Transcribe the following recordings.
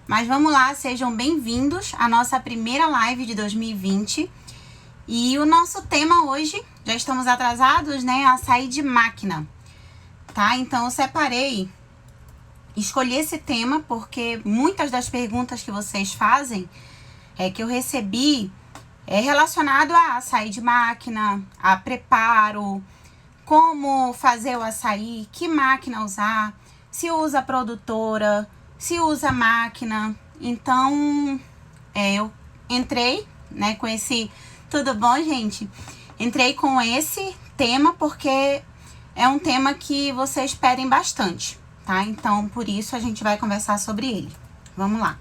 Mas vamos lá, sejam bem-vindos à nossa primeira live de 2020. E o nosso tema hoje, já estamos atrasados, né? Açaí de máquina, tá? Então eu escolhi esse tema porque muitas das perguntas que vocês fazem, que eu recebi, relacionado a açaí de máquina, a preparo, como fazer o açaí, que máquina usar, se usa produtora, se usa máquina. Então, eu entrei, né, com esse... Tudo bom, gente? Entrei com esse tema porque é um tema que vocês pedem bastante, tá? Então, por isso a gente vai conversar sobre ele. Vamos lá.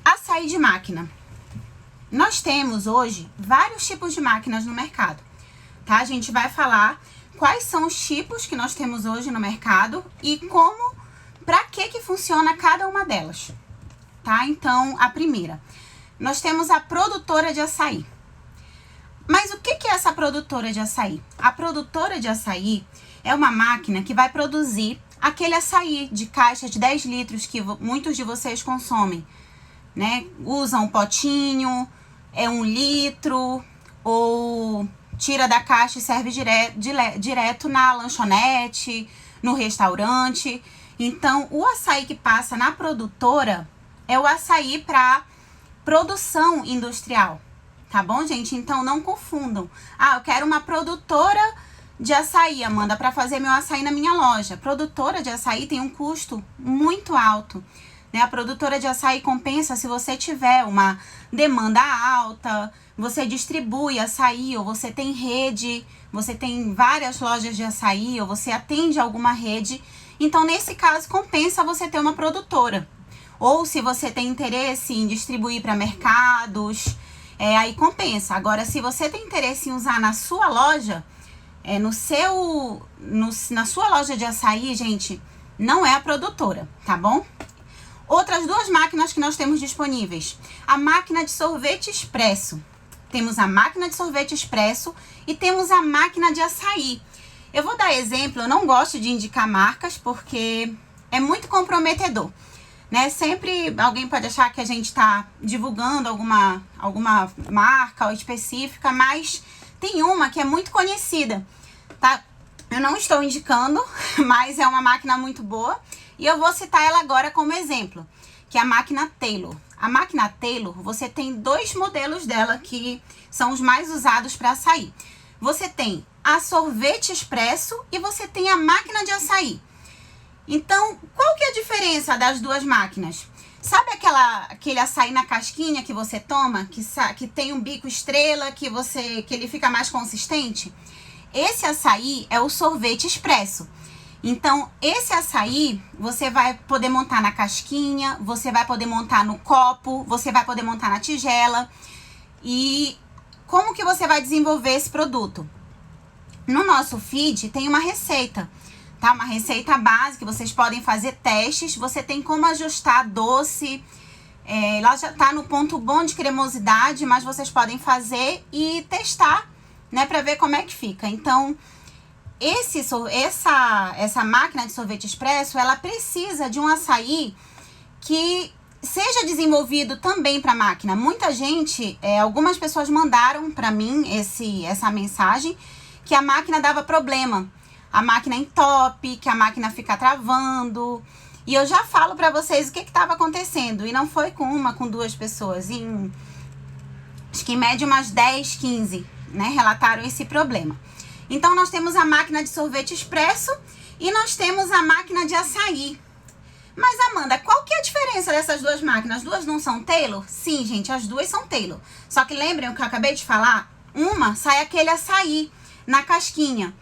Açaí de máquina. Nós temos hoje vários tipos de máquinas no mercado, tá? A gente vai falar quais são os tipos que nós temos hoje no mercado e como, para que funciona cada uma delas, tá? Então, a primeira, nós temos a produtora de açaí. Mas o que é essa produtora de açaí? A produtora de açaí é uma máquina que vai produzir aquele açaí de caixa de 10 litros que muitos de vocês consomem, né? Usam um potinho, 1 litro, ou tira da caixa e serve direto na lanchonete, no restaurante. Então, o açaí que passa na produtora é o açaí para produção industrial, tá bom, gente? Então, não confundam. Ah, eu quero uma produtora de açaí, Amanda, para fazer meu açaí na minha loja. Produtora de açaí tem um custo muito alto, né? A produtora de açaí compensa se você tiver uma demanda alta, você distribui açaí, ou você tem rede, você tem várias lojas de açaí, ou você atende alguma rede. Então, nesse caso, compensa você ter uma produtora. Ou se você tem interesse em distribuir para mercados, aí compensa. Agora, se você tem interesse em usar na sua loja, na sua loja de açaí, gente, não é a produtora, tá bom? Outras duas máquinas que nós temos disponíveis. A máquina de sorvete expresso. Temos a máquina de sorvete expresso e temos a máquina de açaí. Eu vou dar exemplo, eu não gosto de indicar marcas porque é muito comprometedor, né? Sempre alguém pode achar que a gente está divulgando alguma marca específica, mas tem uma que é muito conhecida, tá? Eu não estou indicando, mas é uma máquina muito boa e eu vou citar ela agora como exemplo, que é a máquina Taylor. A máquina Taylor, você tem dois modelos dela que são os mais usados para açaí. Você tem a sorvete expresso e você tem a máquina de açaí. Então, qual que é a diferença das duas máquinas? Sabe aquele açaí na casquinha que você toma, que tem um bico estrela, que ele fica mais consistente? Esse açaí é o sorvete expresso. Então, esse açaí, você vai poder montar na casquinha, você vai poder montar no copo, você vai poder montar na tigela. E como que você vai desenvolver esse produto? No nosso feed tem uma receita, tá? Uma receita básica, vocês podem fazer testes, você tem como ajustar doce, ela já tá no ponto bom de cremosidade, mas vocês podem fazer e testar, né, para ver como é que fica. Então, essa máquina de sorvete expresso, ela precisa de um açaí que seja desenvolvido também para máquina. Muita gente, algumas pessoas mandaram para mim essa mensagem que a máquina dava problema. A máquina entope, que a máquina fica travando. E eu já falo para vocês o que estava acontecendo. E não foi com duas pessoas. Acho que em média umas 10, 15, né, relataram esse problema. Então, nós temos a máquina de sorvete expresso e nós temos a máquina de açaí. Mas, Amanda, qual que é a diferença dessas duas máquinas? As duas não são Taylor? Sim, gente, as duas são Taylor. Só que lembrem o que eu acabei de falar? Uma sai aquele açaí na casquinha.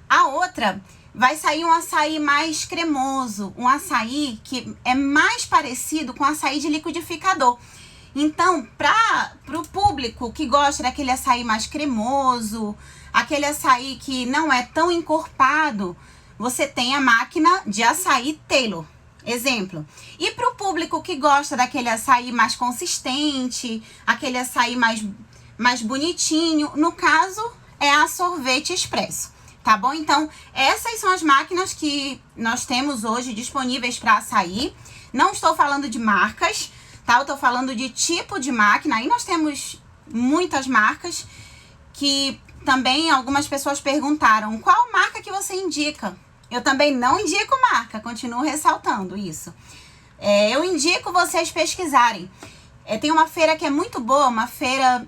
A outra vai sair um açaí mais cremoso, um açaí que é mais parecido com açaí de liquidificador. Então, para o público que gosta daquele açaí mais cremoso, aquele açaí que não é tão encorpado, você tem a máquina de açaí Taylor, exemplo. E para o público que gosta daquele açaí mais consistente, aquele açaí mais bonitinho, no caso, é a sorvete expresso, tá bom? Então, essas são as máquinas que nós temos hoje disponíveis para açaí. Não estou falando de marcas, tá? Eu tô falando de tipo de máquina. Aí nós temos muitas marcas que também algumas pessoas perguntaram qual marca que você indica. Eu também não indico marca, continuo ressaltando isso. Eu indico vocês pesquisarem. Tem uma feira que é muito boa, uma feira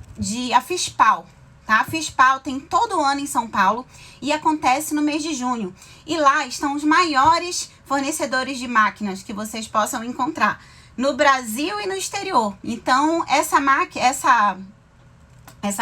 a FISPAL, tá? A FISPAL tem todo ano em São Paulo e acontece no mês de junho. E lá estão os maiores fornecedores de máquinas que vocês possam encontrar no Brasil e no exterior. Então, essa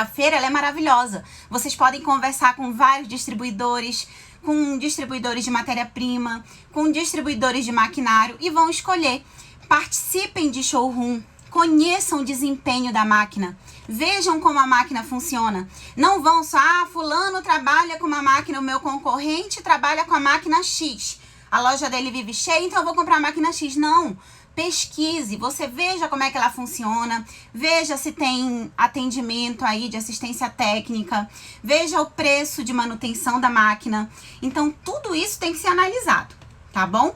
feira ela é maravilhosa. Vocês podem conversar com vários distribuidores, com distribuidores de matéria-prima, com distribuidores de maquinário e vão escolher. Participem de showroom, conheçam o desempenho da máquina, vejam como a máquina funciona. Não vão só, fulano trabalha com uma máquina, o meu concorrente trabalha com a máquina X. A loja dele vive cheia, então eu vou comprar a máquina X. Não. Pesquise, você veja como é que ela funciona, veja se tem atendimento aí de assistência técnica, veja o preço de manutenção da máquina. Então, tudo isso tem que ser analisado, tá bom?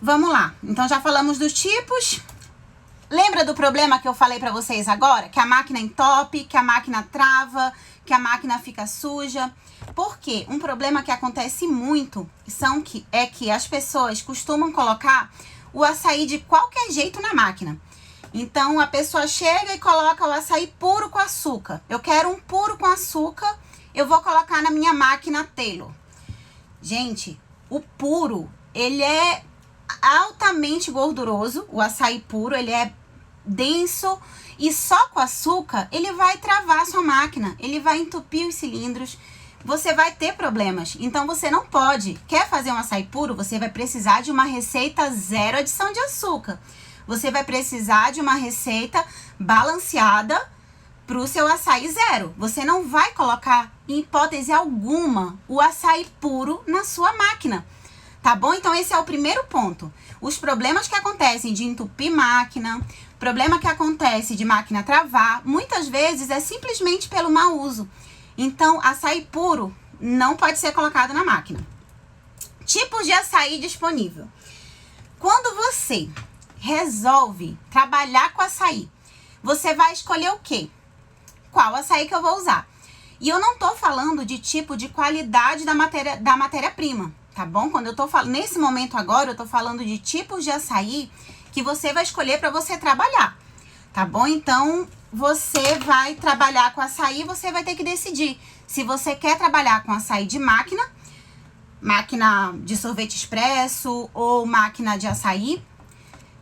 Vamos lá. Então, já falamos dos tipos. Lembra do problema que eu falei pra vocês agora? Que a máquina entope, que a máquina trava, que a máquina fica suja. Por quê? Um problema que acontece muito é que as pessoas costumam colocar o açaí de qualquer jeito na máquina. Então, a pessoa chega e coloca o açaí puro com açúcar. Eu quero um puro com açúcar, eu vou colocar na minha máquina Taylor. Gente, o puro, ele é altamente gorduroso. O açaí puro, ele é denso e só com açúcar, ele vai travar a sua máquina. Ele vai entupir os cilindros. Você vai ter problemas. Então, você não pode. Quer fazer um açaí puro? Você vai precisar de uma receita zero adição de açúcar. Você vai precisar de uma receita balanceada para o seu açaí zero. Você não vai colocar, em hipótese alguma, o açaí puro na sua máquina. Tá bom? Então, esse é o primeiro ponto. Os problemas que acontecem de entupir máquina, problema que acontece de máquina travar, muitas vezes é simplesmente pelo mau uso. Então, açaí puro não pode ser colocado na máquina. Tipos de açaí disponível. Quando você resolve trabalhar com açaí, você vai escolher o quê? Qual açaí que eu vou usar? E eu não tô falando de tipo de qualidade da matéria-prima, tá bom? Quando eu tô falando, nesse momento agora, eu tô falando de tipos de açaí que você vai escolher para você trabalhar, tá bom? Então, você vai trabalhar com açaí, você vai ter que decidir se você quer trabalhar com açaí de máquina de sorvete expresso ou máquina de açaí.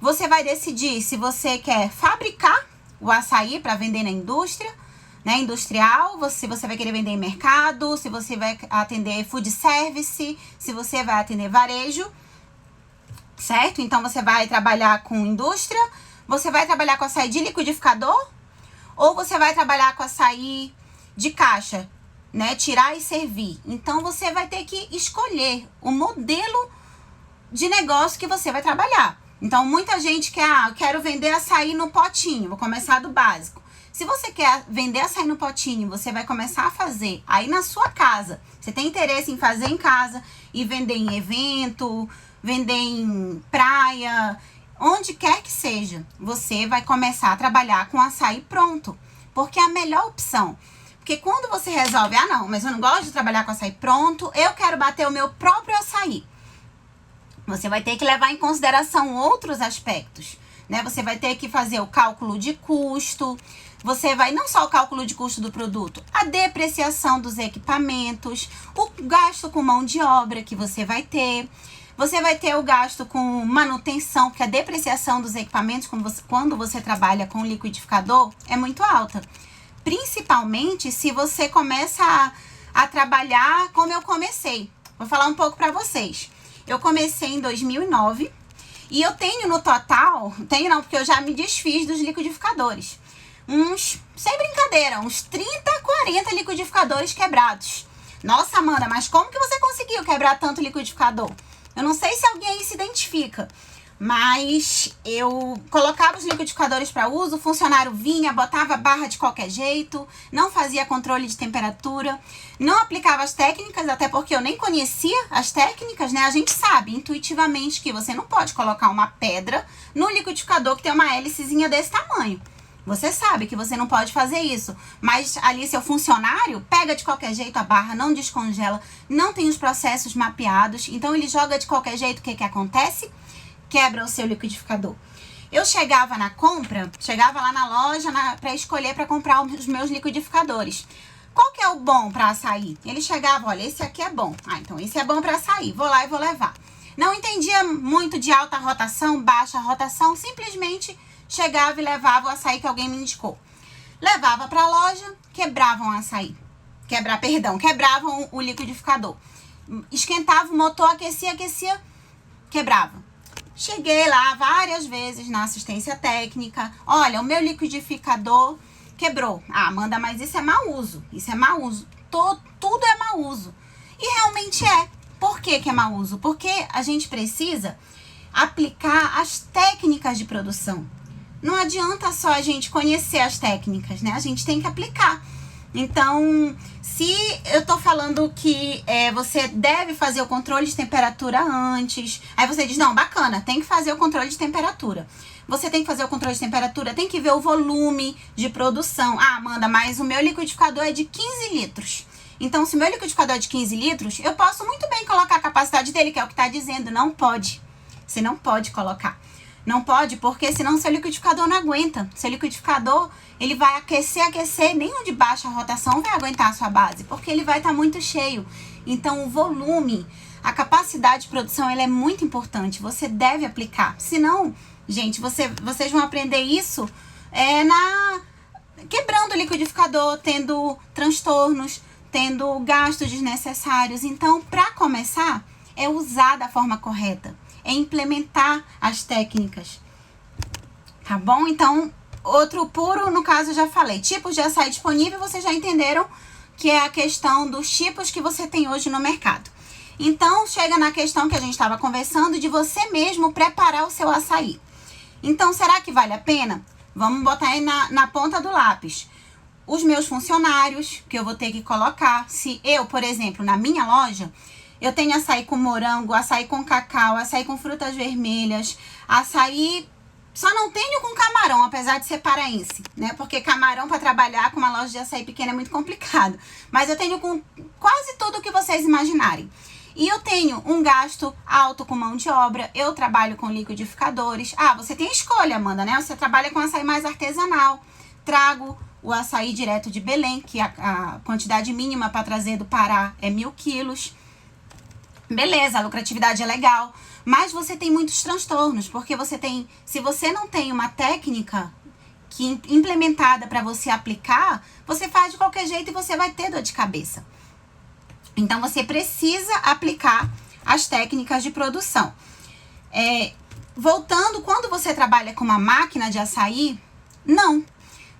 Você vai decidir se você quer fabricar o açaí para vender na indústria, né, industrial, se você vai querer vender em mercado, se você vai atender food service, se você vai atender varejo, certo? Então, você vai trabalhar com indústria, você vai trabalhar com açaí de liquidificador, ou você vai trabalhar com açaí de caixa, né? Tirar e servir. Então, você vai ter que escolher o modelo de negócio que você vai trabalhar. Então, muita gente quer, eu quero vender açaí no potinho. Vou começar do básico. Se você quer vender açaí no potinho, você vai começar a fazer aí na sua casa. Você tem interesse em fazer em casa e vender em evento, vender em praia, onde quer que seja, você vai começar a trabalhar com açaí pronto, porque é a melhor opção. Porque quando você resolve, não, mas eu não gosto de trabalhar com açaí pronto, eu quero bater o meu próprio açaí. Você vai ter que levar em consideração outros aspectos, né? Você vai ter que fazer o cálculo de custo, você vai, não só o cálculo de custo do produto, a depreciação dos equipamentos, o gasto com mão de obra que você vai ter. Você vai ter o gasto com manutenção, porque a depreciação dos equipamentos, quando você trabalha com liquidificador, é muito alta. Principalmente se você começa a trabalhar como eu comecei. Vou falar um pouco para vocês. Eu comecei em 2009 e eu tenho no total, porque eu já me desfiz dos liquidificadores. Sem brincadeira, uns 30, 40 liquidificadores quebrados. Nossa, Amanda, mas como que você conseguiu quebrar tanto liquidificador? Eu não sei se alguém aí se identifica, Mas eu colocava os liquidificadores para uso, o funcionário vinha, botava a barra de qualquer jeito, não fazia controle de temperatura, não aplicava as técnicas, até porque eu nem conhecia as técnicas, né? A gente sabe intuitivamente que você não pode colocar uma pedra no liquidificador que tem uma hélicezinha desse tamanho. Você sabe que você não pode fazer isso, mas ali seu funcionário pega de qualquer jeito a barra, não descongela, não tem os processos mapeados, então ele joga de qualquer jeito. O que acontece? Quebra o seu liquidificador. Eu chegava na compra, chegava lá na loja para escolher para comprar os meus liquidificadores. Qual que é o bom para açaí? Ele chegava, olha, esse aqui é bom. Ah, então esse é bom para açaí, vou lá e vou levar. Não entendia muito de alta rotação, baixa rotação, simplesmente chegava e levava o açaí que alguém me indicou. Levava para a loja, quebravam o açaí. Quebravam o liquidificador. Esquentava o motor, aquecia, quebrava. Cheguei lá várias vezes na assistência técnica. Olha, o meu liquidificador quebrou. Ah, Amanda, mas isso é mau uso. Isso é mau uso. Tudo é mau uso. E realmente é. Por que é mau uso? Porque a gente precisa aplicar as técnicas de produção. Não adianta só a gente conhecer as técnicas, né? A gente tem que aplicar. Então, se eu tô falando que você deve fazer o controle de temperatura antes, aí você diz, não, bacana, tem que fazer o controle de temperatura. Você tem que fazer o controle de temperatura, tem que ver o volume de produção. Ah, Amanda, mas o meu liquidificador é de 15 litros. Então, se o meu liquidificador é de 15 litros, eu posso muito bem colocar a capacidade dele, que é o que tá dizendo. Não pode. Você não pode colocar. Não pode, porque senão seu liquidificador não aguenta. Seu liquidificador, ele vai aquecer, nem o de baixa rotação vai aguentar a sua base, porque ele vai estar muito cheio. Então, o volume, a capacidade de produção, ela é muito importante. Você deve aplicar. Senão, gente, vocês vão aprender isso quebrando o liquidificador, tendo transtornos, tendo gastos desnecessários. Então, para começar, é usar da forma correta. É implementar as técnicas, tá bom? Então, outro puro, no caso, eu já falei. Tipos de açaí disponível, vocês já entenderam que é a questão dos tipos que você tem hoje no mercado. Então, chega na questão que a gente estava conversando de você mesmo preparar o seu açaí. Então, será que vale a pena? Vamos botar aí na ponta do lápis. Os meus funcionários, que eu vou ter que colocar. Se eu, por exemplo, na minha loja, eu tenho açaí com morango, açaí com cacau, açaí com frutas vermelhas, açaí... Só não tenho com camarão, apesar de ser paraense, né? Porque camarão para trabalhar com uma loja de açaí pequena é muito complicado. Mas eu tenho com quase tudo que vocês imaginarem. E eu tenho um gasto alto com mão de obra, eu trabalho com liquidificadores. Ah, você tem escolha, Amanda, né? Você trabalha com açaí mais artesanal. Trago o açaí direto de Belém, que a quantidade mínima para trazer do Pará é 1.000 quilos. Beleza, a lucratividade é legal, mas você tem muitos transtornos, porque se você não tem uma técnica implementada para você aplicar, você faz de qualquer jeito e você vai ter dor de cabeça. Então, você precisa aplicar as técnicas de produção. Voltando, quando você trabalha com uma máquina de açaí,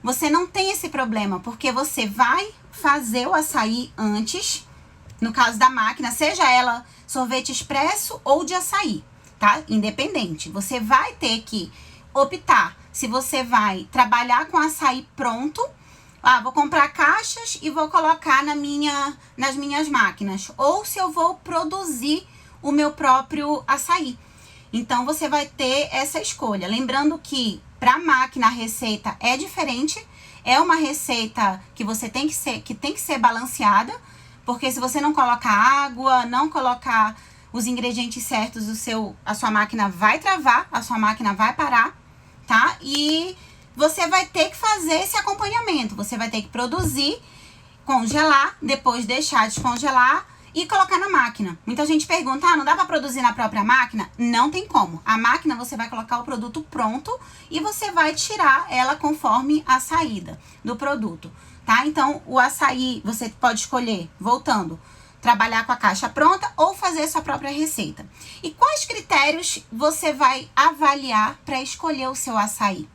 você não tem esse problema, porque você vai fazer o açaí antes. No caso da máquina, seja ela sorvete expresso ou de açaí, tá? Independente. Você vai ter que optar se você vai trabalhar com açaí pronto. Ah, vou comprar caixas e vou colocar nas minhas máquinas. Ou se eu vou produzir o meu próprio açaí. Então, você vai ter essa escolha. Lembrando que para a máquina a receita é diferente. É uma receita que tem que ser balanceada. Porque se você não colocar água, não colocar os ingredientes certos, a sua máquina vai travar, a sua máquina vai parar, tá? E você vai ter que fazer esse acompanhamento. Você vai ter que produzir, congelar, depois deixar descongelar e colocar na máquina. Muita gente pergunta, não dá para produzir na própria máquina? Não tem como. A máquina você vai colocar o produto pronto e você vai tirar ela conforme a saída do produto. Tá? Então, o açaí, você pode escolher, voltando, trabalhar com a caixa pronta ou fazer sua própria receita. E quais critérios você vai avaliar para escolher o seu açaí?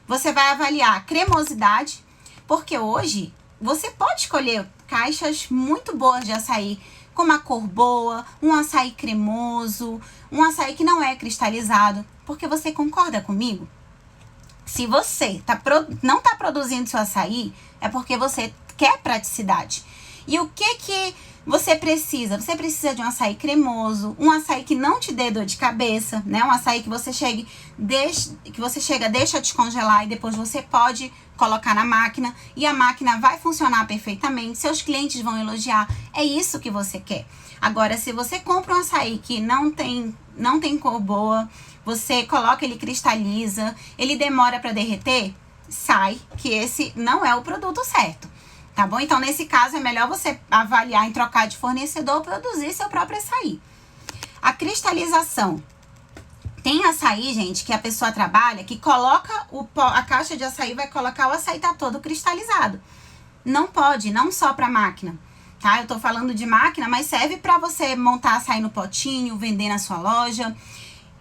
Você vai avaliar a cremosidade, porque hoje você pode escolher caixas muito boas de açaí, com uma cor boa, um açaí cremoso, um açaí que não é cristalizado. Porque você concorda comigo? Se você não está produzindo seu açaí, é porque você quer praticidade. E o que você precisa? Você precisa de um açaí cremoso, um açaí que não te dê dor de cabeça, né? Um açaí que você deixa descongelar e depois você pode colocar na máquina e a máquina vai funcionar perfeitamente, seus clientes vão elogiar. É isso que você quer. Agora, se você compra um açaí que não tem cor boa, você coloca, ele cristaliza, ele demora para derreter, sai que esse não é o produto certo. Tá bom? Então, nesse caso, é melhor você avaliar em trocar de fornecedor ou produzir seu próprio açaí. A cristalização. Tem açaí, gente, que a pessoa trabalha, que coloca a caixa de açaí, vai colocar o açaí tá todo cristalizado. Não pode, não só para máquina, tá? Eu tô falando de máquina, mas serve para você montar açaí no potinho, vender na sua loja.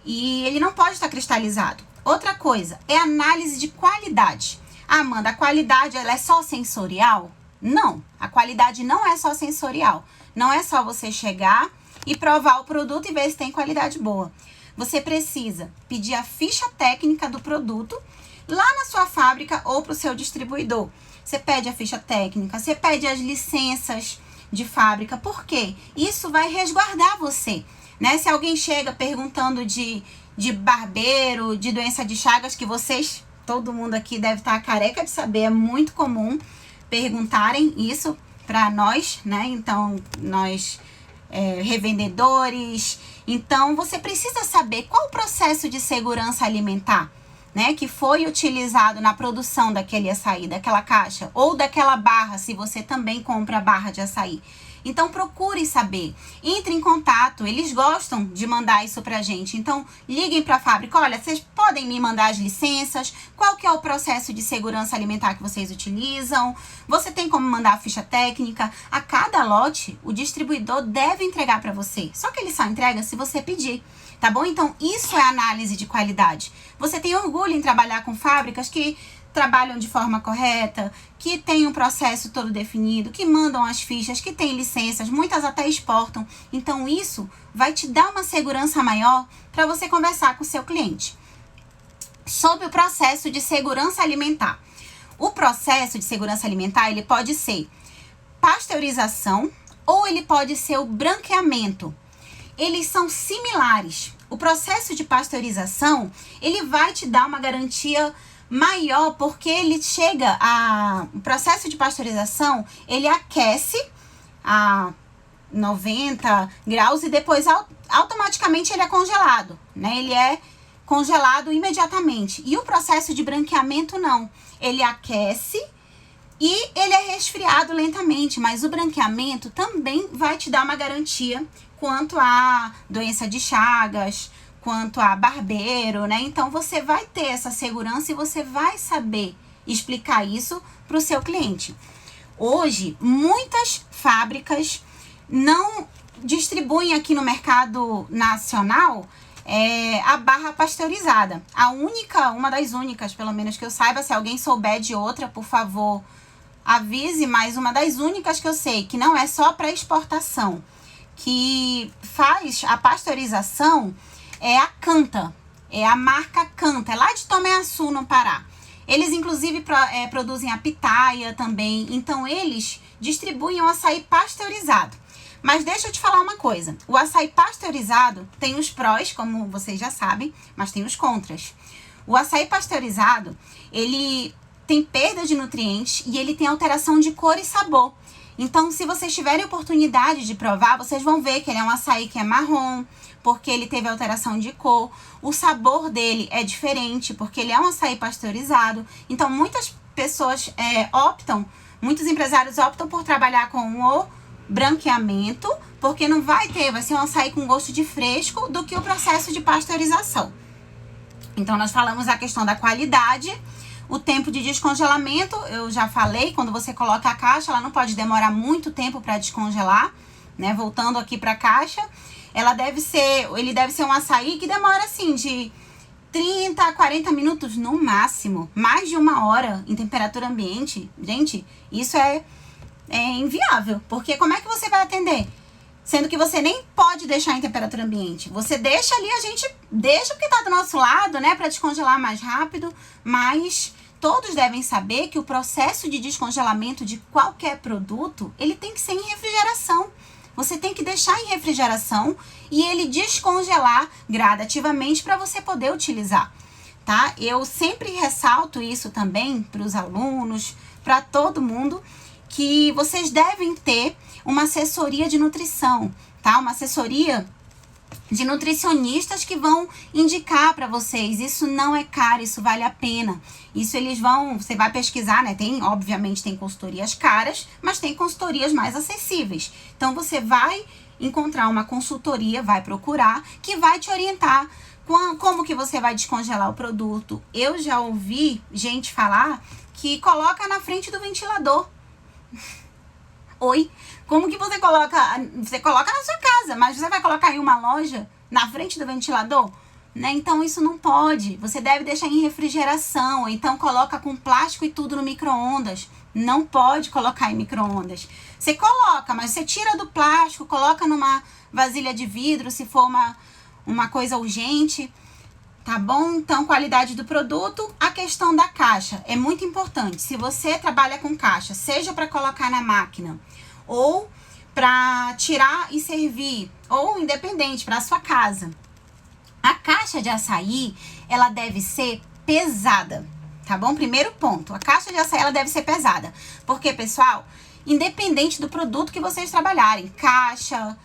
E ele não pode estar cristalizado. Outra coisa, é análise de qualidade. Amanda, a qualidade, ela é só sensorial? Não, a qualidade não é só sensorial. Não é só você chegar e provar o produto e ver se tem qualidade boa. Você precisa pedir a ficha técnica do produto lá na sua fábrica ou para o seu distribuidor. Você pede a ficha técnica, você pede as licenças de fábrica. Por quê? Isso vai resguardar você, né? Se alguém chega perguntando de barbeiro, de doença de Chagas, que todo mundo aqui deve estar careca de saber, é muito comum perguntarem isso para nós, né? Então, nós revendedores. Então, você precisa saber qual o processo de segurança alimentar, né, que foi utilizado na produção daquele açaí, daquela caixa ou daquela barra, se você também compra barra de açaí. Então, procure saber, entre em contato, eles gostam de mandar isso pra gente. Então, liguem pra fábrica, olha, vocês podem me mandar as licenças, qual que é o processo de segurança alimentar que vocês utilizam, você tem como mandar a ficha técnica. A cada lote, o distribuidor deve entregar pra você, só que ele só entrega se você pedir, tá bom? Então, isso é análise de qualidade. Você tem orgulho em trabalhar com fábricas que trabalham de forma correta, que tem um processo todo definido, que mandam as fichas, que tem licenças, muitas até exportam. Então, isso vai te dar uma segurança maior para você conversar com o seu cliente. Sobre o processo de segurança alimentar. O processo de segurança alimentar, ele pode ser pasteurização ou ele pode ser o branqueamento. Eles são similares. O processo de pasteurização, ele vai te dar uma garantia maior, porque o processo de pasteurização, ele aquece a 90 graus e depois automaticamente ele é congelado, né? Ele é congelado imediatamente. E o processo de branqueamento não, ele aquece e ele é resfriado lentamente, mas o branqueamento também vai te dar uma garantia quanto à doença de Chagas, quanto a barbeiro, né? Então, você vai ter essa segurança e você vai saber explicar isso para o seu cliente. Hoje, muitas fábricas não distribuem aqui no mercado nacional a barra pasteurizada. Uma das únicas, pelo menos que eu saiba, se alguém souber de outra, por favor, avise, mas uma das únicas que eu sei, que não é só para exportação, que faz a pasteurização, é a Canta, é a marca Canta, é lá de Tomeaçu, no Pará. Eles, inclusive, produzem a pitaia também, então eles distribuem o açaí pasteurizado. Mas deixa eu te falar uma coisa, o açaí pasteurizado tem os prós, como vocês já sabem, mas tem os contras. O açaí pasteurizado, ele tem perda de nutrientes e ele tem alteração de cor e sabor. Então, se vocês tiverem oportunidade de provar, vocês vão ver que ele é um açaí que é marrom, porque ele teve alteração de cor. O sabor dele é diferente, porque ele é um açaí pasteurizado. Então, muitas pessoas muitos empresários optam por trabalhar com o branqueamento, porque vai ser um açaí com gosto de fresco do que o processo de pasteurização. Então, nós falamos a questão da qualidade. O tempo de descongelamento, eu já falei, quando você coloca a caixa, ela não pode demorar muito tempo para descongelar, né? Voltando aqui para a caixa, ele deve ser um açaí que demora assim de 30 a 40 minutos no máximo, mais de 1 hora em temperatura ambiente. Gente, isso é inviável, porque como é que você vai atender Sendo que você nem pode deixar em temperatura ambiente. Você deixa ali, a gente deixa porque tá do nosso lado, né? Para descongelar mais rápido. Mas todos devem saber que o processo de descongelamento de qualquer produto, ele tem que ser em refrigeração. Você tem que deixar em refrigeração e ele descongelar gradativamente para você poder utilizar, tá? Eu sempre ressalto isso também para os alunos, para todo mundo, que vocês devem ter uma assessoria de nutrição, tá? Uma assessoria de nutricionistas que vão indicar para vocês. Isso não é caro, isso vale a pena. Isso eles vão, você vai pesquisar, né? Obviamente tem consultorias caras, mas tem consultorias mais acessíveis. Então você vai encontrar uma consultoria, vai procurar, que vai te orientar como que você vai descongelar o produto. Eu já ouvi gente falar que coloca na frente do ventilador. Oi? Como que você coloca? Você coloca na sua casa, mas você vai colocar em uma loja na frente do ventilador? Né? Então isso não pode. Você deve deixar em refrigeração. Então coloca com plástico e tudo no micro-ondas. Não pode colocar em micro-ondas. Você coloca, mas você tira do plástico, coloca numa vasilha de vidro, se for uma coisa urgente. Tá bom? Então, qualidade do produto. A questão da caixa é muito importante. Se você trabalha com caixa, seja para colocar na máquina ou para tirar e servir, ou independente, para sua casa, a caixa de açaí, ela deve ser pesada, tá bom? Primeiro ponto, a caixa de açaí, ela deve ser pesada. Porque, pessoal, independente do produto que vocês trabalharem, caixa,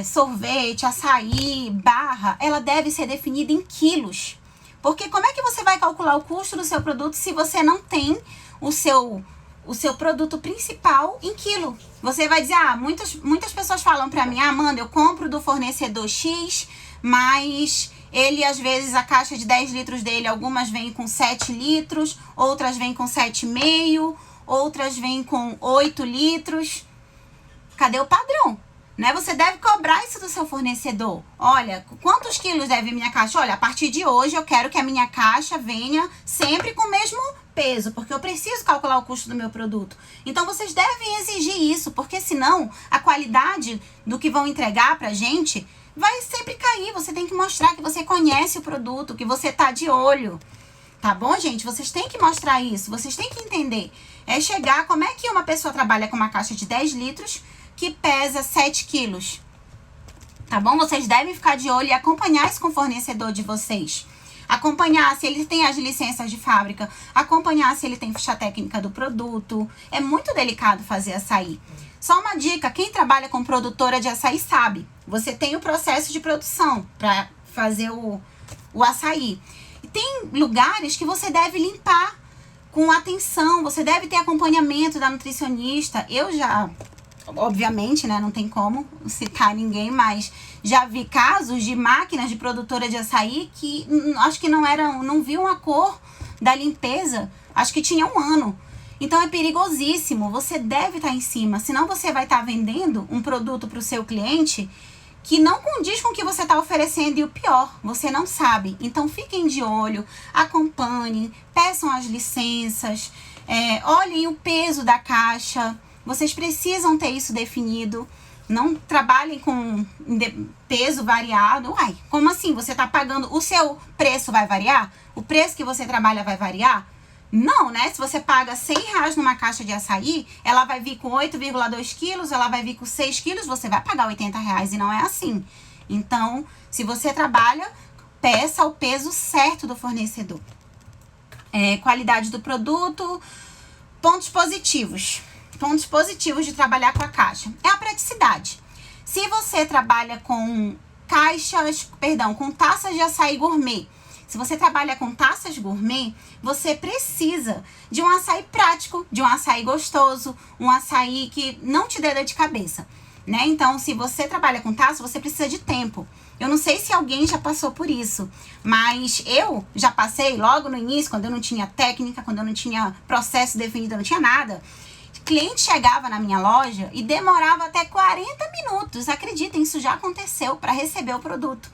sorvete, açaí, barra, ela deve ser definida em quilos. Porque como é que você vai calcular o custo do seu produto se você não tem o seu produto principal em quilo? Você vai dizer, muitas pessoas falam pra mim, Amanda, eu compro do fornecedor X, mas ele, às vezes, a caixa de 10 litros dele, algumas vêm com 7 litros, outras vêm com 7,5, outras vêm com 8 litros. Cadê o padrão? Né? Você deve cobrar isso do seu fornecedor. Olha, quantos quilos deve minha caixa? Olha, a partir de hoje eu quero que a minha caixa venha sempre com o mesmo peso, porque eu preciso calcular o custo do meu produto. Então vocês devem exigir isso, porque senão a qualidade do que vão entregar pra gente vai sempre cair. Você tem que mostrar que você conhece o produto, que você tá de olho. Tá bom, gente? Vocês têm que mostrar isso, vocês têm que entender. É chegar, como é que uma pessoa trabalha com uma caixa de 10 litros que pesa 7 quilos? Tá bom? Vocês devem ficar de olho e acompanhar isso com o fornecedor de vocês. Acompanhar se ele tem as licenças de fábrica, acompanhar se ele tem ficha técnica do produto. É muito delicado fazer açaí. Só uma dica, quem trabalha com produtora de açaí sabe. Você tem o processo de produção para fazer o açaí. E tem lugares que você deve limpar com atenção, você deve ter acompanhamento da nutricionista. Eu já, obviamente, né, não tem como citar ninguém, mas já vi casos de máquinas de produtora de açaí que acho que não viam a cor da limpeza, acho que tinha 1 ano. Então é perigosíssimo, você deve estar em cima, senão você vai estar vendendo um produto para o seu cliente que não condiz com o que você está oferecendo, e o pior, você não sabe. Então fiquem de olho, acompanhem, peçam as licenças, olhem o peso da caixa. Vocês precisam ter isso definido. Não trabalhem com peso variado. Uai, como assim? Você está pagando, o seu preço vai variar? O preço que você trabalha vai variar? Não, né? Se você paga R$100 numa caixa de açaí, ela vai vir com 8,2 quilos, ela vai vir com 6 quilos, você vai pagar R$80 e não é assim. Então, se você trabalha, peça o peso certo do fornecedor. Qualidade do produto, pontos positivos. Pontos positivos de trabalhar com a caixa é a praticidade. Se você trabalha com com taças de açaí gourmet, se você trabalha com taças gourmet, você precisa de um açaí prático, de um açaí gostoso, um açaí que não te dê dor de cabeça, né? Então, se você trabalha com taça, você precisa de tempo. Eu não sei se alguém já passou por isso, mas eu já passei logo no início, quando eu não tinha técnica, quando eu não tinha processo definido, eu não tinha nada. Cliente chegava na minha loja e demorava até 40 minutos. Acreditem, isso já aconteceu para receber o produto.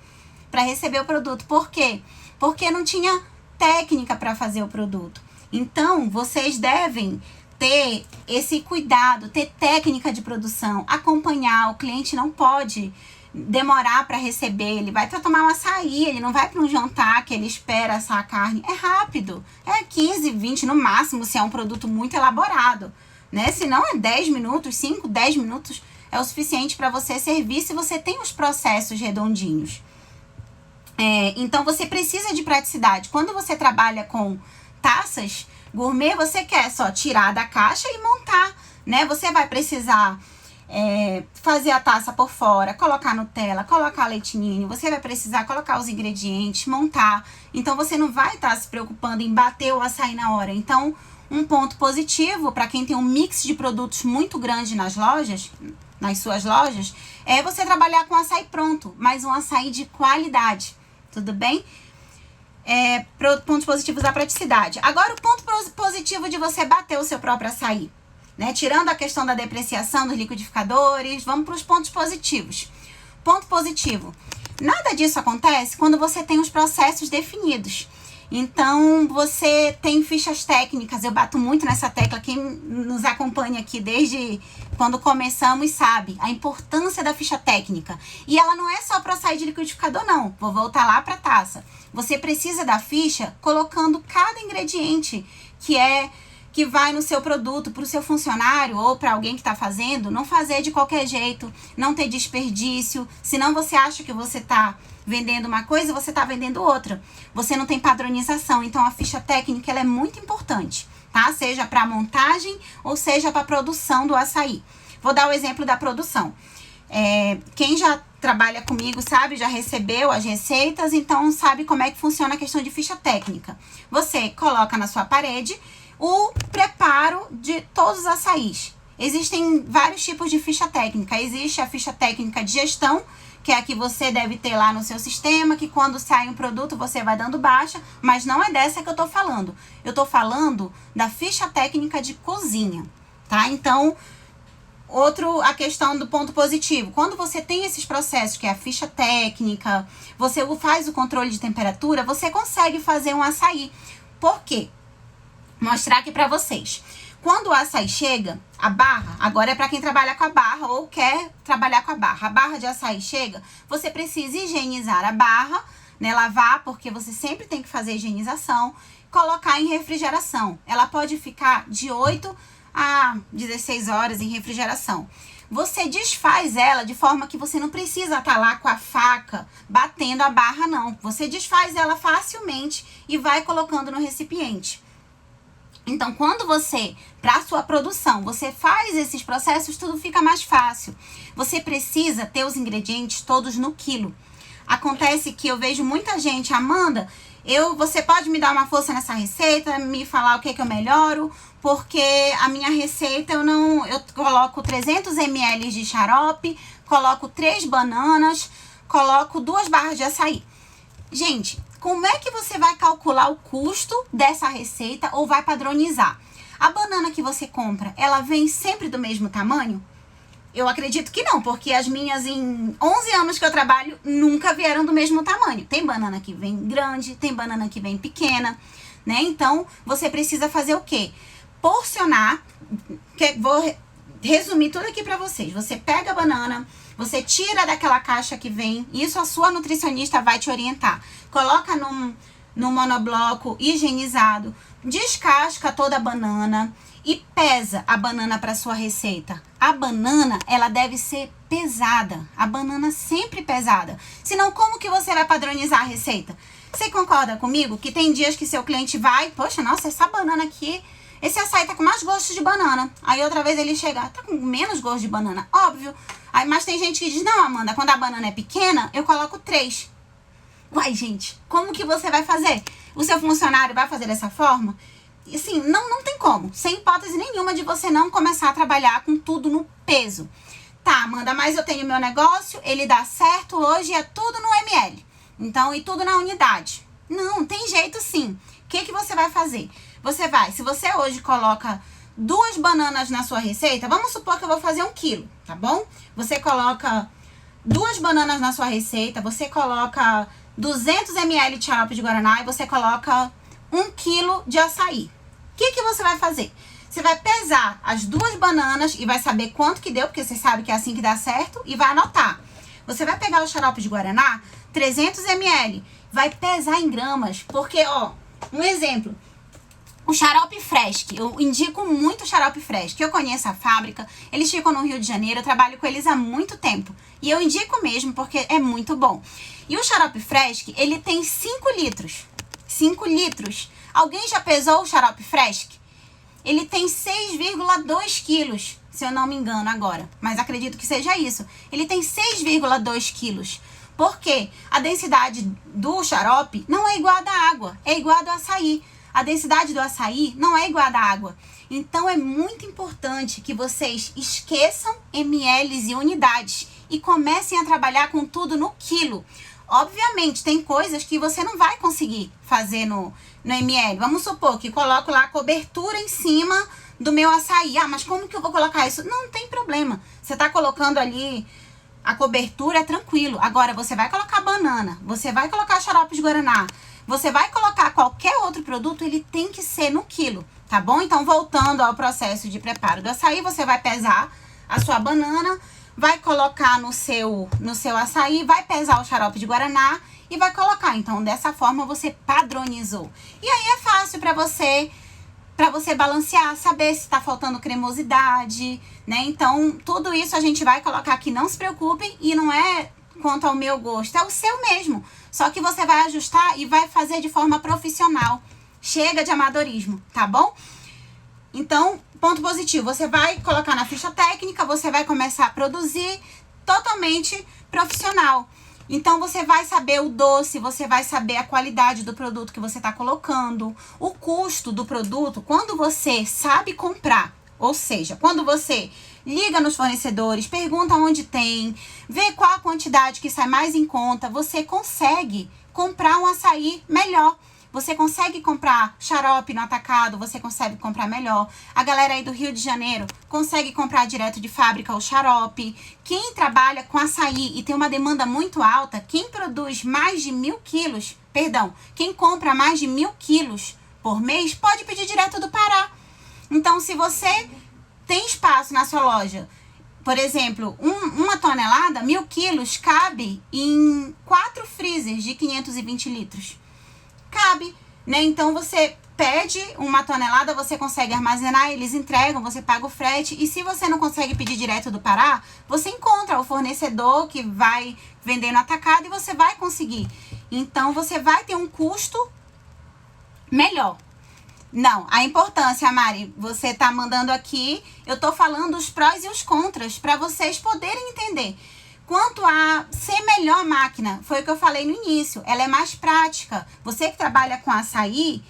Por quê? Porque não tinha técnica para fazer o produto. Então, vocês devem ter esse cuidado, ter técnica de produção, acompanhar. O cliente não pode demorar para receber, ele vai para tomar um açaí, ele não vai para um jantar que ele espera assar a carne. É rápido, é 15, 20 no máximo, se é um produto muito elaborado, né? Se não é 10 minutos, 5, 10 minutos é o suficiente para você servir se você tem os processos redondinhos. Então você precisa de praticidade. Quando você trabalha com taças gourmet, você quer só tirar da caixa e montar, né? Você vai precisar fazer a taça por fora, colocar Nutella, colocar leite ninho, você vai precisar colocar os ingredientes, montar. Então você não vai estar se preocupando em bater o açaí na hora. Então, um ponto positivo para quem tem um mix de produtos muito grande nas suas lojas, é você trabalhar com açaí pronto, mas um açaí de qualidade, tudo bem? Pontos positivos da praticidade. Agora, o ponto positivo de você bater o seu próprio açaí, né? Tirando a questão da depreciação dos liquidificadores, vamos para os pontos positivos. Ponto positivo: nada disso acontece quando você tem os processos definidos. Então, você tem fichas técnicas. Eu bato muito nessa tecla. Quem nos acompanha aqui desde quando começamos sabe a importância da ficha técnica. E ela não é só para açaí de liquidificador, não. Vou voltar lá para a taça. Você precisa da ficha colocando cada ingrediente que vai no seu produto, para o seu funcionário ou para alguém que está fazendo, não fazer de qualquer jeito, não ter desperdício. Senão você acha que você está vendendo uma coisa e você está vendendo outra. Você não tem padronização. Então a ficha técnica ela é muito importante, tá? Seja para montagem ou seja para produção do açaí. Vou dar o exemplo da produção. Quem já trabalha comigo sabe, já recebeu as receitas, então sabe como é que funciona a questão de ficha técnica. Você coloca na sua parede o preparo de todos os açaís. Existem vários tipos de ficha técnica. Existe a ficha técnica de gestão, que é a que você deve ter lá no seu sistema, que quando sai um produto você vai dando baixa, mas não é dessa que eu tô falando. Eu tô falando da ficha técnica de cozinha, tá? Então, a questão do ponto positivo. Quando você tem esses processos, que é a ficha técnica, você faz o controle de temperatura, você consegue fazer um açaí. Por quê? Mostrar aqui pra vocês. Quando o açaí chega, a barra, agora é para quem trabalha com a barra ou quer trabalhar com a barra. A barra de açaí chega, você precisa higienizar a barra, né? Lavar, porque você sempre tem que fazer higienização. Colocar em refrigeração. Ela pode ficar de 8 a 16 horas em refrigeração. Você desfaz ela de forma que você não precisa estar lá com a faca batendo a barra, não. Você desfaz ela facilmente e vai colocando no recipiente. Então, quando você, para sua produção, você faz esses processos, tudo fica mais fácil. Você precisa ter os ingredientes todos no quilo. Acontece que eu vejo muita gente, Amanda, você pode me dar uma força nessa receita, me falar o que eu melhoro, porque a minha receita eu coloco 300 ml de xarope, coloco 3 bananas, coloco 2 barras de açaí. Gente, como é que você vai calcular o custo dessa receita ou vai padronizar? A banana que você compra, ela vem sempre do mesmo tamanho? Eu acredito que não, porque as minhas em 11 anos que eu trabalho nunca vieram do mesmo tamanho. Tem banana que vem grande, tem banana que vem pequena, né? Então, você precisa fazer o quê? Porcionar, vou resumir tudo aqui pra vocês. Você pega a banana, você tira daquela caixa que vem, isso a sua nutricionista vai te orientar. Coloca num monobloco higienizado, descasca toda a banana e pesa a banana para sua receita. A banana, ela deve ser pesada. A banana sempre pesada. Senão, como que você vai padronizar a receita? Você concorda comigo que tem dias que seu cliente vai, poxa, nossa, essa banana aqui, esse açaí tá com mais gosto de banana. Aí outra vez ele chega, tá com menos gosto de banana. Óbvio. Aí, mas tem gente que diz, não, Amanda, quando a banana é pequena, eu coloco 3. Uai, gente, como que você vai fazer? O seu funcionário vai fazer dessa forma? E assim, não tem como. Sem hipótese nenhuma de você não começar a trabalhar com tudo no peso. Tá, Amanda, mas eu tenho meu negócio, ele dá certo, hoje é tudo no ml. Então, e tudo na unidade. Não, tem jeito sim. O que você vai fazer? Se você hoje coloca 2 bananas na sua receita, vamos supor que eu vou fazer 1 quilo, tá bom? Você coloca 2 bananas na sua receita, você coloca 200 ml de xarope de guaraná e você coloca 1 quilo de açaí. O que você vai fazer? Você vai pesar as 2 bananas e vai saber quanto que deu, porque você sabe que é assim que dá certo, e vai anotar. Você vai pegar o xarope de guaraná, 300 ml, vai pesar em gramas, porque, ó, um exemplo, o xarope Fresc, eu indico muito o xarope Fresc, eu conheço a fábrica, eles ficam no Rio de Janeiro, eu trabalho com eles há muito tempo, e eu indico mesmo porque é muito bom. E o xarope Fresc, ele tem 5 litros, 5 litros. Alguém já pesou o xarope Fresc? Ele tem 6,2 quilos, se eu não me engano agora. Mas acredito que seja isso. Ele tem 6,2 quilos. Por quê? A densidade do xarope não é igual à da água. É igual à do açaí. A densidade do açaí não é igual à da água. Então, é muito importante que vocês esqueçam ml e unidades. E comecem a trabalhar com tudo no quilo. Obviamente, tem coisas que você não vai conseguir fazer no ml. Vamos supor que coloco lá a cobertura em cima do meu açaí. Ah, mas como que eu vou colocar isso? Não tem problema. Você tá colocando ali a cobertura, é tranquilo. Agora, você vai colocar banana, você vai colocar xarope de guaraná, você vai colocar qualquer outro produto, ele tem que ser no quilo, tá bom? Então, voltando ao processo de preparo do açaí, você vai pesar a sua banana, vai colocar no seu açaí, vai pesar o xarope de guaraná e vai colocar. Então, dessa forma, você padronizou. E aí é fácil para você balancear, saber se tá faltando cremosidade, né? Então, tudo isso a gente vai colocar aqui, não se preocupem, e não é quanto ao meu gosto, é o seu mesmo. Só que você vai ajustar e vai fazer de forma profissional. Chega de amadorismo, tá bom? Então, ponto positivo, você vai colocar na ficha técnica, você vai começar a produzir totalmente profissional. Então, você vai saber o doce, você vai saber a qualidade do produto que você está colocando, o custo do produto. Quando você sabe comprar, ou seja, quando você liga nos fornecedores, pergunta onde tem, vê qual a quantidade que sai mais em conta, você consegue comprar um açaí melhor. Você consegue comprar xarope no atacado, você consegue comprar melhor. A galera aí do Rio de Janeiro consegue comprar direto de fábrica o xarope. Quem trabalha com açaí e tem uma demanda muito alta, quem produz mais de 1.000 quilos, quem compra mais de 1.000 quilos por mês, pode pedir direto do Pará. Então, se você tem espaço na sua loja, por exemplo, uma tonelada, 1.000 quilos, cabe em 4 freezers de 520 litros. Cabe, né? Então, você pede uma tonelada, você consegue armazenar, eles entregam, você paga o frete. E se você não consegue pedir direto do Pará, você encontra o fornecedor que vai vender no atacado e você vai conseguir. Então, você vai ter um custo melhor. Não, a importância, Mari, você tá mandando aqui, eu tô falando os prós e os contras para vocês poderem entender. Quanto a ser melhor a máquina, foi o que eu falei no início, ela é mais prática. Você que trabalha com açaí,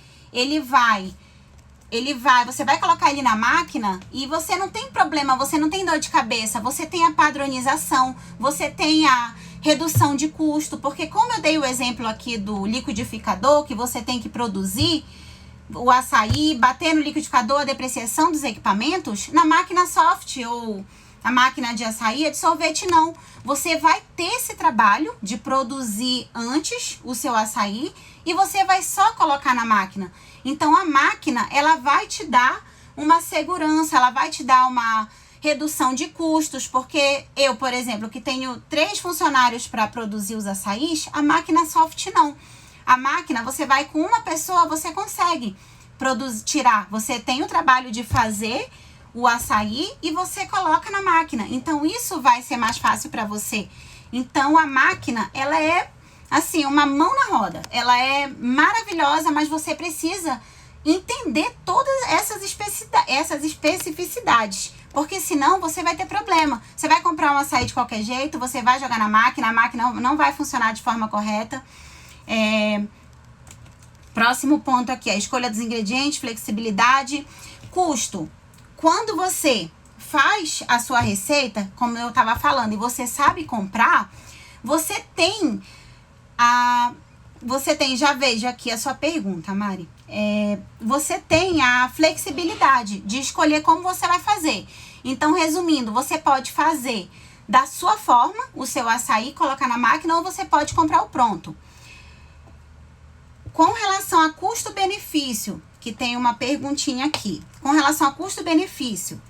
você vai colocar ele na máquina e você não tem problema, você não tem dor de cabeça, você tem a padronização, você tem a redução de custo, porque como eu dei o exemplo aqui do liquidificador, que você tem que produzir o açaí, bater no liquidificador, a depreciação dos equipamentos, na máquina soft ou a máquina de açaí, de sorvete, não. Você vai ter esse trabalho de produzir antes o seu açaí e você vai só colocar na máquina. Então, a máquina, ela vai te dar uma segurança, ela vai te dar uma redução de custos, porque eu, por exemplo, que tenho 3 funcionários para produzir os açaís, a máquina soft não. A máquina, você vai com uma pessoa, você consegue tirar. Você tem o trabalho de fazer o açaí e você coloca na máquina. Então, isso vai ser mais fácil para você. Então, a máquina, ela é, assim, uma mão na roda. Ela é maravilhosa, mas você precisa entender todas essas especificidades. Porque senão, você vai ter problema. Você vai comprar um açaí de qualquer jeito, você vai jogar na máquina, a máquina não vai funcionar de forma correta. Próximo ponto aqui, a escolha dos ingredientes, flexibilidade, custo. Quando você faz a sua receita, como eu estava falando, e você sabe comprar, você tem, já vejo aqui a sua pergunta, Mari, você tem a flexibilidade de escolher como você vai fazer. Então, resumindo, você pode fazer da sua forma o seu açaí, colocar na máquina, ou você pode comprar o pronto. Com relação a custo-benefício, custo-benefício, que tem uma perguntinha aqui. Com relação a custo-benefício,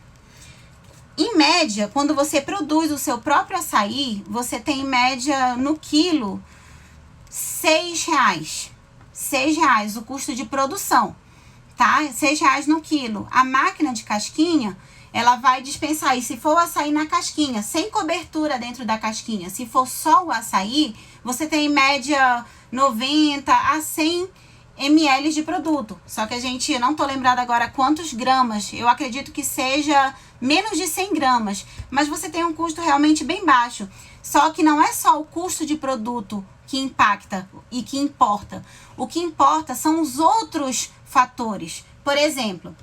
em média, quando você produz o seu próprio açaí, você tem em média no quilo R$6. R$6 o custo de produção, tá? R$6 no quilo. A máquina de casquinha, ela vai dispensar. E se for o açaí na casquinha, sem cobertura dentro da casquinha, se for só o açaí, você tem em média 90 a 100 ml de produto. Só que eu não tô lembrada agora quantos gramas. Eu acredito que seja menos de 100 gramas. Mas você tem um custo realmente bem baixo. Só que não é só o custo de produto que impacta e que importa. O que importa são os outros fatores. Por exemplo,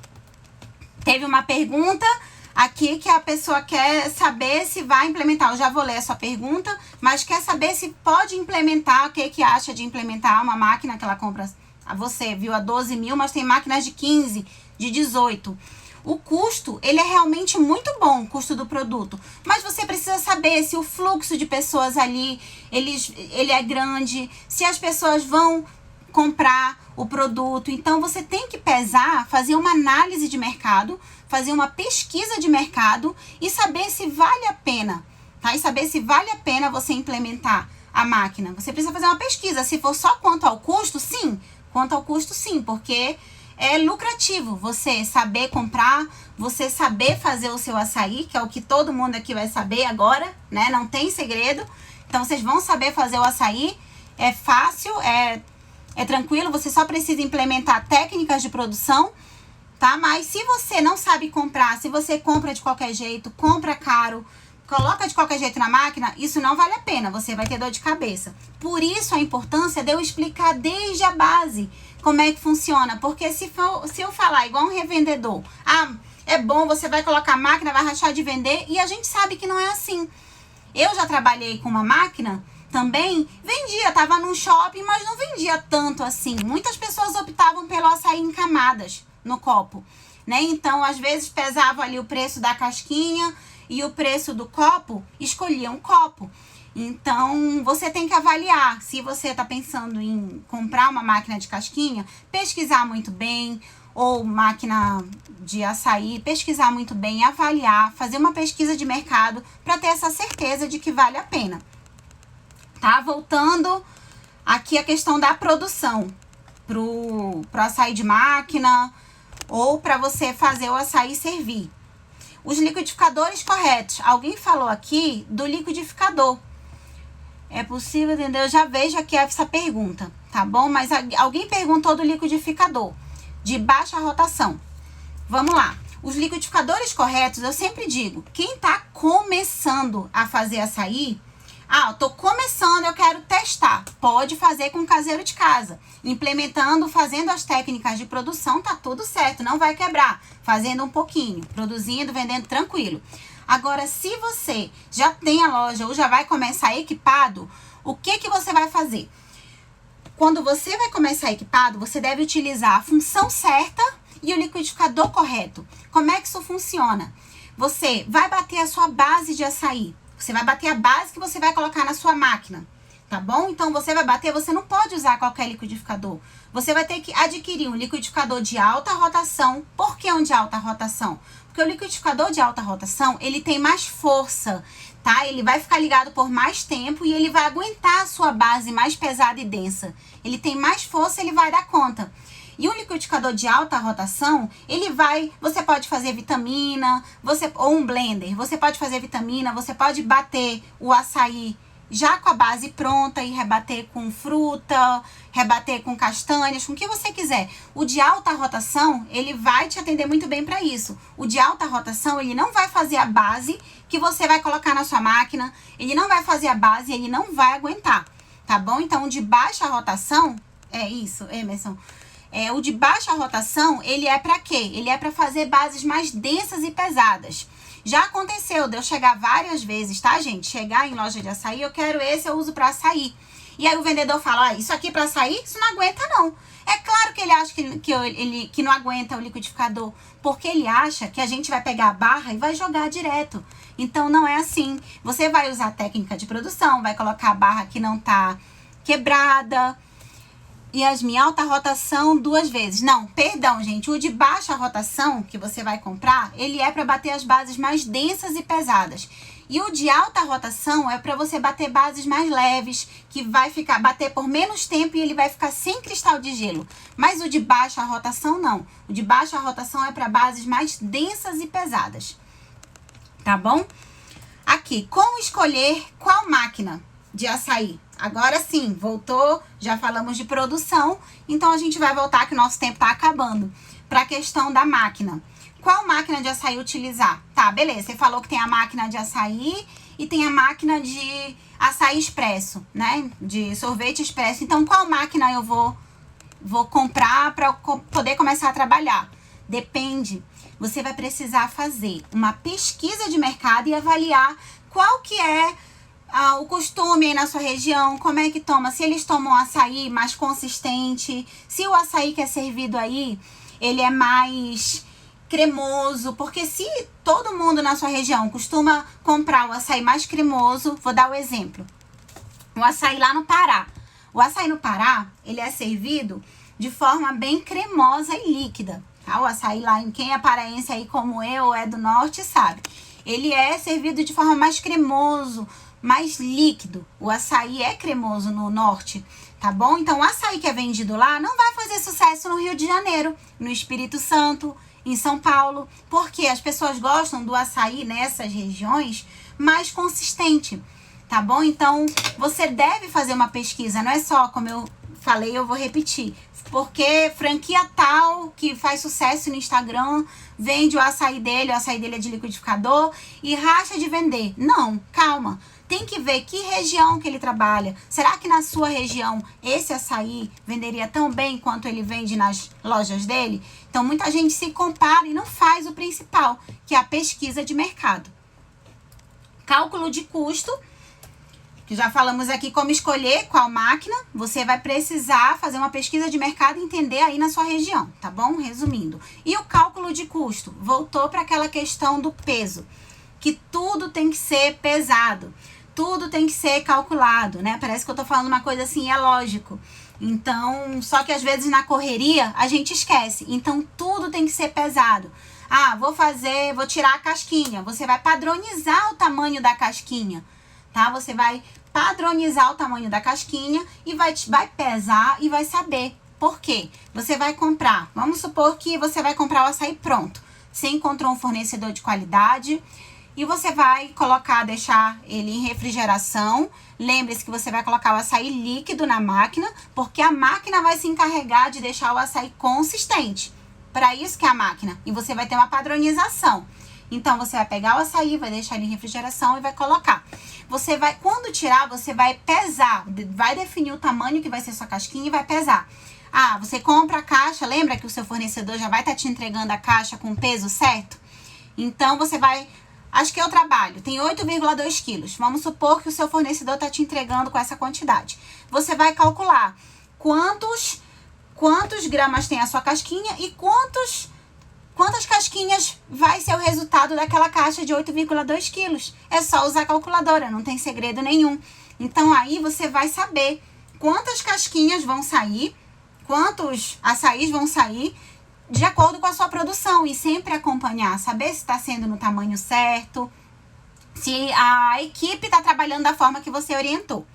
teve uma pergunta aqui que a pessoa quer saber se vai implementar. Eu já vou ler a sua pergunta, mas quer saber se pode implementar, o que acha de implementar uma máquina que ela compra. Você viu a 12 mil, mas tem máquinas de 15, de 18. O custo, ele é realmente muito bom, o custo do produto. Mas você precisa saber se o fluxo de pessoas ali, ele é grande, se as pessoas vão comprar o produto. Então, você tem que pesar, fazer uma análise de mercado, fazer uma pesquisa de mercado e saber se vale a pena, tá? E saber se vale a pena você implementar a máquina. Você precisa fazer uma pesquisa. Se for só quanto ao custo, sim. Quanto ao custo, sim, porque é lucrativo você saber comprar, você saber fazer o seu açaí, que é o que todo mundo aqui vai saber agora, né? Não tem segredo. Então, vocês vão saber fazer o açaí. É fácil, é tranquilo, você só precisa implementar técnicas de produção, tá? Mas se você não sabe comprar, se você compra de qualquer jeito, compra caro, coloca de qualquer jeito na máquina, isso não vale a pena, você vai ter dor de cabeça. Por isso a importância de eu explicar desde a base como é que funciona, porque se eu falar igual um revendedor, é bom, você vai colocar a máquina, vai rachar de vender, e a gente sabe que não é assim. Eu já trabalhei com uma máquina, também vendia, tava num shopping, mas não vendia tanto assim. Muitas pessoas optavam pelo açaí em camadas no copo, né? Então, às vezes, pesava ali o preço da casquinha e o preço do copo, escolhia um copo. Então, você tem que avaliar. Se você tá pensando em comprar uma máquina de casquinha, pesquisar muito bem, ou máquina de açaí, pesquisar muito bem, avaliar, fazer uma pesquisa de mercado para ter essa certeza de que vale a pena. Tá? Voltando aqui a questão da produção pro açaí de máquina ou para você fazer o açaí servir. Os liquidificadores corretos. Alguém falou aqui do liquidificador. É possível, entendeu? Eu já vejo aqui essa pergunta, tá bom? Mas alguém perguntou do liquidificador de baixa rotação. Vamos lá. Os liquidificadores corretos, eu sempre digo, quem tá começando a fazer açaí, eu tô começando, eu quero testar. Pode fazer com o caseiro de casa. Implementando, fazendo as técnicas de produção, tá tudo certo, não vai quebrar. Fazendo um pouquinho, produzindo, vendendo tranquilo. Agora, se você já tem a loja ou já vai começar equipado, o que você vai fazer? Quando você vai começar equipado, você deve utilizar a função certa e o liquidificador correto. Como é que isso funciona? Você vai bater a sua base de açaí. Você vai bater a base que você vai colocar na sua máquina, tá bom? Então, você vai bater, você não pode usar qualquer liquidificador. Você vai ter que adquirir um liquidificador de alta rotação. Por que um de alta rotação? Porque o liquidificador de alta rotação, ele tem mais força, tá? Ele vai ficar ligado por mais tempo e ele vai aguentar a sua base mais pesada e densa. Ele tem mais força, ele vai dar conta. E um liquidificador de alta rotação, você pode fazer vitamina, ou um blender, você pode fazer vitamina, você pode bater o açaí já com a base pronta e rebater com fruta, rebater com castanhas, com o que você quiser. O de alta rotação, ele vai te atender muito bem para isso. O de alta rotação, ele não vai fazer a base que você vai colocar na sua máquina, ele não vai fazer a base, ele não vai aguentar, tá bom? Então, o de baixa rotação, é isso, Emerson. O de baixa rotação, ele é para quê? Ele é para fazer bases mais densas e pesadas. Já aconteceu de eu chegar várias vezes, tá, gente? Chegar em loja de açaí, eu quero esse, eu uso para açaí. E aí o vendedor fala, isso aqui para açaí, isso não aguenta não. É claro que ele acha que não aguenta o liquidificador, porque ele acha que a gente vai pegar a barra e vai jogar direto. Então, não é assim. Você vai usar a técnica de produção, vai colocar a barra que não tá quebrada. Yasmin, alta rotação 2 vezes. Não, perdão, gente. O de baixa rotação que você vai comprar, ele é para bater as bases mais densas e pesadas. E o de alta rotação é para você bater bases mais leves, que vai bater por menos tempo e ele vai ficar sem cristal de gelo. Mas o de baixa rotação não. O de baixa rotação é para bases mais densas e pesadas. Tá bom? Aqui, como escolher qual máquina de açaí? Agora sim, voltou, já falamos de produção, então a gente vai voltar que o nosso tempo tá acabando. Para a questão da máquina. Qual máquina de açaí utilizar? Tá, beleza, você falou que tem a máquina de açaí e tem a máquina de açaí expresso, né? De sorvete expresso. Então, qual máquina eu vou comprar para poder começar a trabalhar? Depende. Você vai precisar fazer uma pesquisa de mercado e avaliar qual que é o costume aí na sua região, como é que toma, se eles tomam açaí mais consistente, se o açaí que é servido aí, ele é mais cremoso, porque se todo mundo na sua região costuma comprar o açaí mais cremoso, vou dar o exemplo, o açaí lá no Pará. O açaí no Pará, ele é servido de forma bem cremosa e líquida, tá? O açaí lá, quem é paraense aí como eu, é do norte, sabe? Ele é servido de forma mais cremoso, mais líquido. O açaí é cremoso no norte, tá bom? Então, o açaí que é vendido lá não vai fazer sucesso no Rio de Janeiro, no Espírito Santo, em São Paulo, porque as pessoas gostam do açaí nessas regiões mais consistente, tá bom? Então, você deve fazer uma pesquisa, não é só, como eu falei, eu vou repetir, porque franquia tal que faz sucesso no Instagram vende o açaí dele é de liquidificador e racha de vender. Não, calma. Tem que ver que região que ele trabalha. Será que na sua região esse açaí venderia tão bem quanto ele vende nas lojas dele? Então, muita gente se compara e não faz o principal, que é a pesquisa de mercado. Cálculo de custo, que já falamos aqui como escolher qual máquina. Você vai precisar fazer uma pesquisa de mercado e entender aí na sua região, tá bom? Resumindo. E o cálculo de custo? Voltou para aquela questão do peso, que tudo tem que ser pesado. Tudo tem que ser calculado, né? Parece que eu tô falando uma coisa assim, é lógico. Então, só que às vezes na correria a gente esquece. Então, tudo tem que ser pesado. Ah, vou tirar a casquinha. Você vai padronizar o tamanho da casquinha, tá? Você vai padronizar o tamanho da casquinha e vai pesar e vai saber. Por quê? Você vai comprar, vamos supor que você vai comprar o açaí pronto. Você encontrou um fornecedor de qualidade e você vai deixar ele em refrigeração. Lembre-se que você vai colocar o açaí líquido na máquina, porque a máquina vai se encarregar de deixar o açaí consistente. Para isso que é a máquina. E você vai ter uma padronização. Então, você vai pegar o açaí, vai deixar ele em refrigeração e vai colocar. Quando tirar, você vai pesar, vai definir o tamanho que vai ser sua casquinha e vai pesar. Ah, você compra a caixa, lembra que o seu fornecedor já vai estar te entregando a caixa com o peso certo? Então, você vai... Acho que eu trabalho, tem 8,2 quilos. Vamos supor que o seu fornecedor está te entregando com essa quantidade. Você vai calcular quantos gramas tem a sua casquinha e quantas casquinhas vai ser o resultado daquela caixa de 8,2 quilos. É só usar a calculadora, não tem segredo nenhum. Então, aí você vai saber quantas casquinhas vão sair, quantos açaís vão sair, de acordo com a sua produção, e sempre acompanhar, saber se está sendo no tamanho certo, se a equipe está trabalhando da forma que você orientou,